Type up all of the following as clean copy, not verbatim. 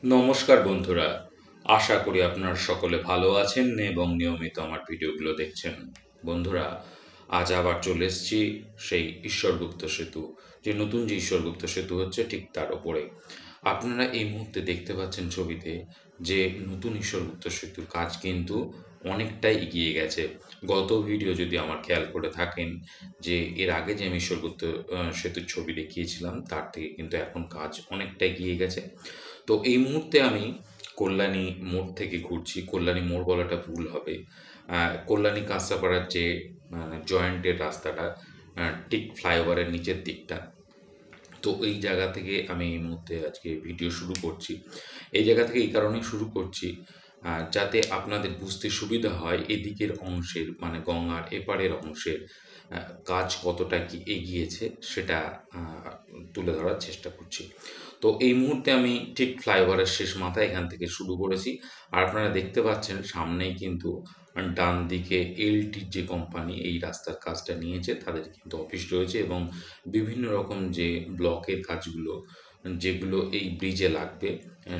নমস্কার বন্ধুরা, আশা করি আপনারা সকলে ভালো আছেন এবং নিয়মিত আমার ভিডিওগুলো দেখছেন। বন্ধুরা, আজ আবার চলে এসেছি সেই ঈশ্বরগুপ্ত সেতু, যে নতুন যে ঈশ্বরগুপ্ত সেতু হচ্ছে ঠিক তার ওপরে। আপনারা এই মুহূর্তে দেখতে পাচ্ছেন ছবিতে যে নতুন ঈশ্বরগুপ্ত সেতুর কাজ কিন্তু অনেকটাই এগিয়ে গেছে। গত ভিডিও যদি আমার খেয়াল করে থাকেন, যে এর আগে যে আমি ঈশ্বরগুপ্ত সেতুর ছবি দেখিয়েছিলাম তার থেকে কিন্তু এখন কাজ অনেকটা এগিয়ে গেছে। তো এই মুহূর্তে আমি কল্যাণী মোড় থেকে ঘুরছি। কল্যাণী মোড় বলাটা ভুল হবে। কল্যাণী কাঁচরাপাড়ার যে জয়েন্টের রাস্তাটা, ঠিক ফ্লাইওভারের নিচের দিকটা। তো এই জায়গা থেকে আমি এই মুহূর্তে আজকে ভিডিও শুরু করছি। এই জায়গা থেকে এই কারণেই শুরু করছি, যাতে আপনাদের বুঝতে সুবিধা হয় এদিকের অংশের, মানে গঙ্গার এপারের অংশের কাজ কতটা কি এগিয়েছে সেটা তুলে ধরার চেষ্টা করছি। তো এই মুহূর্তে আমি ঠিক ফ্লাইওভারের শেষ মাথায় এখান থেকে শুরু করেছি। আর আপনারা দেখতে পাচ্ছেন সামনেই কিন্তু ডান দিকে এলটির যে কোম্পানি এই রাস্তার কাজটা নিয়েছে তাদের কিন্তু অফিস রয়েছে, এবং বিভিন্ন রকম যে ব্লকের কাজগুলো যেগুলো এই ব্রিজে লাগবে,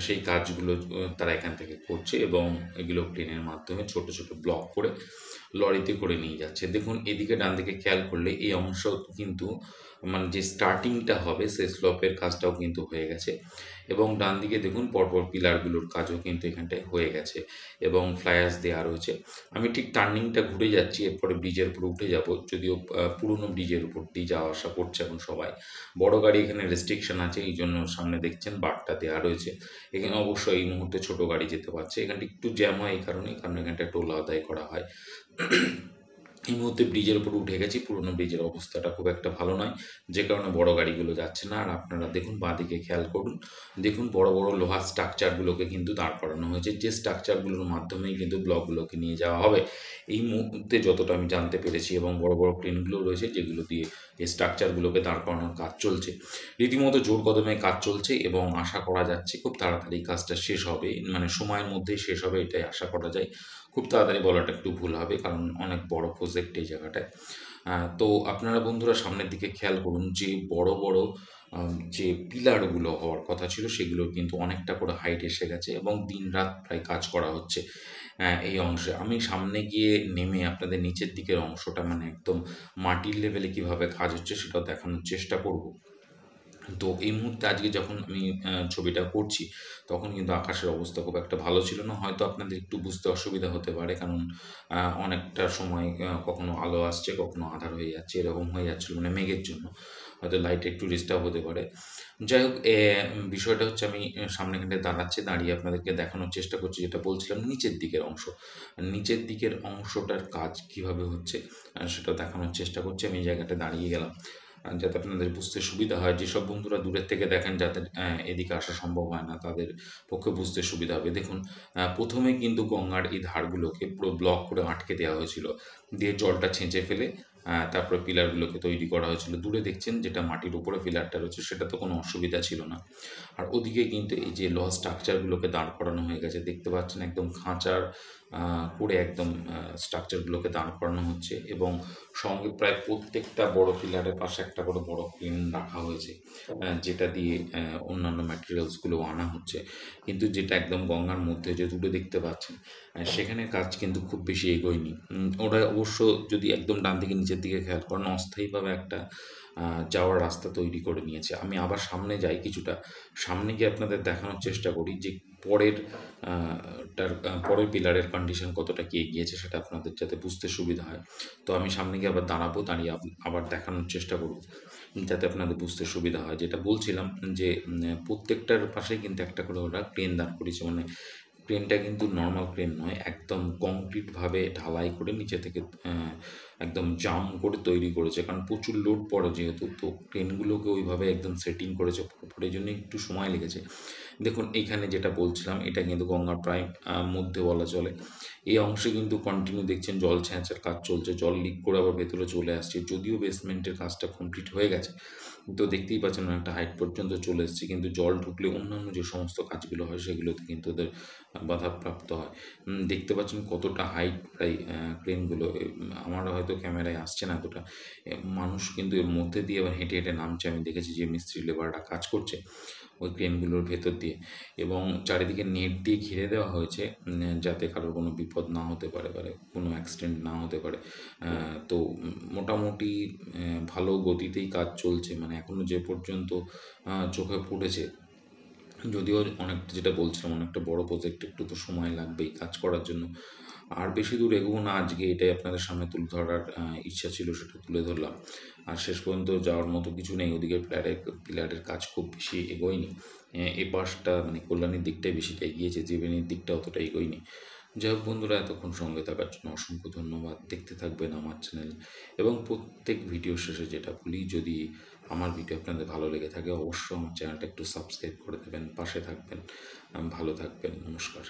সেই কাজগুলো তারা এখান থেকে করছে, এবং এগুলো ট্রেনের মাধ্যমে ছোট ছোট ব্লক করে লরিতে করে নিয়ে যাচ্ছে। দেখুন এদিকে ডান দিকে খেয়াল করলে এই অংশ কিন্তু, মানে যে স্টার্টিংটা হবে সেই স্লোপের কাজটাও কিন্তু হয়ে গেছে, এবং ডান দিকে দেখুন পরপর পিলারগুলোর কাজও কিন্তু এখানটায় হয়ে গেছে, এবং ফ্লায়ার্স দেওয়া রয়েছে। আমি ঠিক টার্নিংটা ঘুরে যাচ্ছি, এরপরে ব্রিজের উপর উঠে যাব, যদিও পুরনো ব্রিজের উপর দিয়ে যাওয়া আসা করছে এখন সবাই। বড় গাড়ি এখানে রেস্ট্রিকশন আছে, এই জন্য সামনে দেখছেন বারটা দেওয়া রয়েছে। এখানে অবশ্যই এই মুহূর্তে ছোট গাড়ি যেতে পারছে। এখানটা একটু জ্যাম হয় এই কারণে, কারণ এখানটা টোল আদায় করা হয়। এই মুহূর্তে ব্রিজের উপর উঠে গেছি। পুরনো ব্রিজের অবস্থাটা খুব একটা ভালো নয়, যে কারণে বড় গাড়িগুলো যাচ্ছে না। আর আপনারা দেখুন বাঁদিকে খেয়াল করুন, দেখুন বড় বড় লোহার স্ট্রাকচারগুলোকে কিন্তু দাঁড় করানো হয়েছে, যে স্ট্রাকচারগুলোর মাধ্যমেই কিন্তু ব্লকগুলোকে নিয়ে যাওয়া হবে এই মুহূর্তে, যতটা আমি জানতে পেরেছি। এবং বড় বড় ক্রেনগুলো রয়েছে যেগুলো দিয়ে এই স্ট্রাকচারগুলোকে দাঁড় করানোর কাজ চলছে। রীতিমতো জোর কদমে কাজ চলছে, এবং আশা করা যাচ্ছে খুব তাড়াতাড়ি কাজটা শেষ হবে, মানে সময়ের মধ্যেই শেষ হবে এটাই আশা করা যায়। খুব তাড়াতাড়ি বলাটা একটু ভুল হবে, কারণ অনেক বড় প্রজেক্ট এই জায়গাটায়। তো আপনারা বন্ধুরা সামনের দিকে খেয়াল করুন, যে বড় বড় যে পিলারগুলো হওয়ার কথা ছিল সেগুলো কিন্তু অনেকটা করে হাইট এসে গেছে, এবং দিনরাত প্রায় কাজ করা হচ্ছে এই অংশে। আমি সামনে গিয়ে নেমে আপনাদের নিচের দিকের অংশটা, মানে একদম মাটির লেভেলে কিভাবে কাজ হচ্ছে সেটাও দেখানোর চেষ্টা করব। তো এই মুহূর্তে আজকে যখন আমি ছবিটা করছি, তখন কিন্তু আকাশের অবস্থা খুব একটা ভালো ছিল না। হয়তো আপনাদের একটু বুঝতে অসুবিধা হতে পারে, কারণ অনেকটা সময় কখনো আলো আসছে, কখনো আঁধার হয়ে যাচ্ছে, এরকম হয়ে যাচ্ছিল, মানে মেঘের জন্য হয়তো লাইট একটু ডিস্টার্ব হতে পারে। যাই হোক, বিষয়টা হচ্ছে আমি সামনেখানটায় দাঁড়াচ্ছি, দাঁড়িয়ে আপনাদেরকে দেখানোর চেষ্টা করছি, যেটা বলছিলাম নিচের দিকের অংশ। নিচের দিকের অংশটার কাজ কিভাবে হচ্ছে সেটা দেখানোর চেষ্টা করছি। আমি এই জায়গাটায় দাঁড়িয়ে গেলাম যাতে আপনাদের বুঝতে সুবিধা হয়। যেসব বন্ধুরা দূরের থেকে দেখেন, যাদের এদিকে আসা সম্ভব হয় না, তাদের পক্ষে বুঝতে সুবিধা হবে। দেখুন, প্রথমে কিন্তু গঙ্গার এই ধারগুলোকে পুরো ব্লক করে আটকে দেওয়া হয়েছিল, দিয়ে জলটা ছেঁচে ফেলে তারপরে পিলারগুলোকে তৈরি করা হয়েছিল। দূরে দেখছেন যেটা মাটির উপরে পিলারটা রয়েছে, সেটা তো কোনো অসুবিধা ছিল না। আর ওদিকে কিন্তু এই যে লোহার স্ট্রাকচারগুলোকে দাঁড় করানো হয়ে গেছে, দেখতে পাচ্ছেন একদম খাঁচার করে একদম স্ট্রাকচারগুলোকে দাঁড় করানো হচ্ছে, এবং সঙ্গে প্রায় প্রত্যেকটা বড় পিলারের পাশে একটা করে বড় ক্রেন রাখা হয়েছে, যেটা দিয়ে অন্যান্য ম্যাটেরিয়ালসগুলো আনা হচ্ছে। কিন্তু যেটা একদম গঙ্গার মধ্যে যে দূরে দেখতে পাচ্ছেন, সেখানে কাজ কিন্তু খুব বেশি এগোয়নি। ওরা অবশ্য যদি একদম ডান দিকে নিচের দিকে খেয়াল করেন, অস্থায়ীভাবে একটা যাওয়ার রাস্তা তৈরি করে নিয়েছে। আমি আবার সামনে যাই কিছুটা, সামনে গিয়ে আপনাদের দেখানোর চেষ্টা করি যে পরের পরের পিলারের কন্ডিশন কতটা কি এগিয়েছে, সেটা আপনাদের যাতে বুঝতে সুবিধা হয়। তো আমি সামনে গিয়ে আবার দাঁড়াবো, দাঁড়িয়ে আবার দেখানোর চেষ্টা করব, যাতে আপনাদের বুঝতে সুবিধা হয়। যেটা বলছিলাম যে প্রত্যেকটার পাশেই কিন্তু একটা করে ওরা ক্রেন দাঁড় করেছে, মানে ক্রেনটা কিন্তু নর্মাল ক্রেন নয়, একদম কংক্রিটভাবে ঢালাই করে নিচে থেকে একদম জাম করে তৈরি করেছে, কারণ প্রচুর লোড পড়ে যেহেতু। তো ক্রেনগুলোকে ওইভাবে একদম সেটিং করেছে প্রপার, এই জন্য একটু সময় লেগেছে। দেখুন এইখানে যেটা বলছিলাম, এটা কিন্তু গঙ্গার প্রায় মধ্যে বলা চলে। এই অংশে কিন্তু কন্টিনিউ দেখছেন জল ছেঁচার কাজ চলছে, জল লিক করে আবার ভেতরে চলে আসছে। যদিও বেসমেন্টের কাজটা কমপ্লিট হয়ে গেছে, তো দেখতেই পাচ্ছেন একটা হাইট পর্যন্ত চলে এসেছে, কিন্তু জল ঢুকলে অন্যান্য যে সমস্ত কাজগুলো হয় সেগুলোতে কিন্তু ওদের বাধাপ্রাপ্ত হয়। দেখতে পাচ্ছেন কতটা হাইট প্রায় ক্রেনগুলো। আমার হয়তো ক্যামেরায় আসছে না এতটা। মানুষ কিন্তু এর মধ্যে দিয়ে আবার হেঁটে হেঁটে নামছে, আমি দেখেছি যে মিস্ত্রি লেবাররা কাজ করছে। ওই ক্রেনগুলোর ভেতর দিয়ে, এবং চারিদিকে নেট দিয়ে ঘিরে দেওয়া হয়েছে যাতে কারোর কোনো বিপদ না হতে পারে বা কোনো অ্যাক্সিডেন্ট না হতে পারে। তো মোটামুটি ভালো গতিতেই কাজ চলছে, মানে এখনও যে পর্যন্ত চোখে পড়েছে, যদিও অনেকটা, যেটা বলছিলাম, অনেকটা বড় প্রজেক্ট, একটু তো সময় লাগবেই কাজ করার জন্য। আর বেশি দূর এগোবো না আজকে, এটাই আপনাদের সামনে তুলে ধরার ইচ্ছা ছিল, সেটা তুলে ধরলাম। আর শেষ পর্যন্ত যাওয়ার মতো কিছু নেই, ওদিকে পিলারের কাজ খুব বেশি এগোয়নি। এ পাশটা মানে কল্যাণীর দিকটাই বেশিটা এগিয়েছে, জীবনীর দিকটা অতটা এগোয়নি। যাই হোক বন্ধুরা, এতক্ষণ সঙ্গে থাকার জন্য অসংখ্য ধন্যবাদ। দেখতে থাকবেন আমার চ্যানেল, এবং প্রত্যেক ভিডিও শেষে যেটা বলি, যদি আমার ভিডিও আপনাদের ভালো লেগে থাকে অবশ্যই আমার চ্যানেলটা একটু সাবস্ক্রাইব করে দেবেন, পাশে থাকবেন। ভালো থাকবেন, নমস্কার।